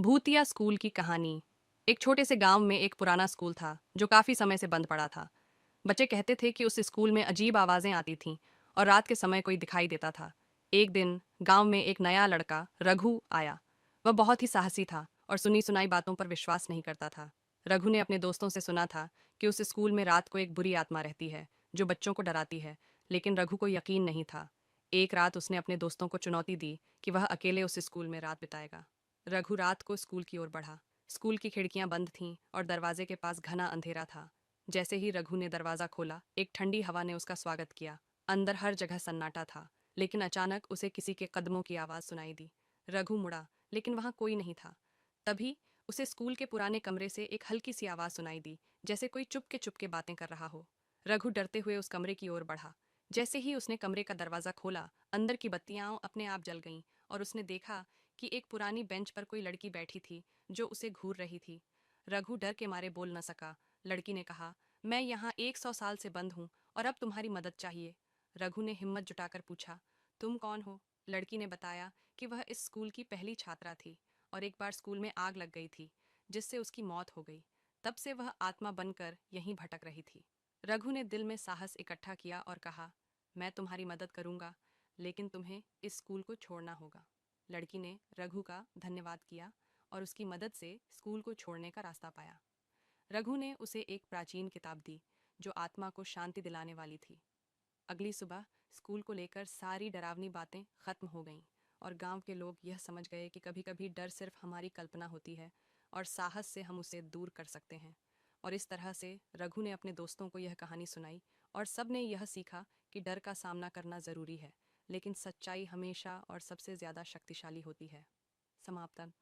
भूतिया स्कूल की कहानी। एक छोटे से गांव में एक पुराना स्कूल था जो काफी समय से बंद पड़ा था। बच्चे कहते थे कि उस स्कूल में अजीब आवाजें आती थीं और रात के समय कोई दिखाई देता था। एक दिन गांव में एक नया लड़का रघु आया। वह बहुत ही साहसी था और सुनी सुनाई बातों पर विश्वास नहीं करता था। रघु ने अपने दोस्तों से सुना था कि उस स्कूल में रात को एक बुरी आत्मा रहती है जो बच्चों को डराती है, लेकिन रघु को यकीन नहीं था। एक रात उसने अपने दोस्तों को चुनौती दी कि वह अकेले उस स्कूल में रात बिताएगा। रघु रात को स्कूल की ओर बढ़ा। स्कूल की खिड़कियां बंद थीं और दरवाजे के पास घना अंधेरा था। जैसे ही रघु ने दरवाजा खोला, एक ठंडी हवा ने उसका स्वागत किया। अंदर हर जगह सन्नाटा था, लेकिन अचानक उसे किसी के कदमों की आवाज सुनाई दी। रघु मुड़ा, लेकिन वहां कोई नहीं था। तभी उसे स्कूल के पुराने कमरे से एक हल्की सी आवाज सुनाई दी, जैसे कोई चुपके बातें कर रहा हो। रघु डरते हुए उस कमरे की ओर बढ़ा। जैसे ही उसने कमरे का दरवाजा खोला, अंदर की बत्तियां अपने आप जल गईं और उसने देखा कि एक पुरानी बेंच पर कोई लड़की बैठी थी जो उसे घूर रही थी। रघु डर के मारे बोल न सका। लड़की ने कहा, मैं यहाँ 100 साल से बंद हूँ और अब तुम्हारी मदद चाहिए। रघु ने हिम्मत जुटाकर पूछा, तुम कौन हो? लड़की ने बताया कि वह इस स्कूल की पहली छात्रा थी और एक बार स्कूल में आग लग गई थी जिससे उसकी मौत हो गई। तब से वह आत्मा बनकर यहीं भटक रही थी। रघु ने दिल में साहस इकट्ठा किया और कहा, मैं तुम्हारी मदद करूंगा, लेकिन तुम्हें इस स्कूल को छोड़ना होगा। लड़की ने रघु का धन्यवाद किया और उसकी मदद से स्कूल को छोड़ने का रास्ता पाया। रघु ने उसे एक प्राचीन किताब दी जो आत्मा को शांति दिलाने वाली थी। अगली सुबह स्कूल को लेकर सारी डरावनी बातें खत्म हो गईं और गांव के लोग यह समझ गए कि कभी-कभी डर सिर्फ हमारी कल्पना होती है और साहस से हम उसे दूर कर सकते हैं। और इस तरह से रघु ने अपने दोस्तों को यह कहानी सुनाई और सब ने यह सीखा कि डर का सामना करना जरूरी है, लेकिन सच्चाई हमेशा और सबसे ज्यादा शक्तिशाली होती है। समाप्तन।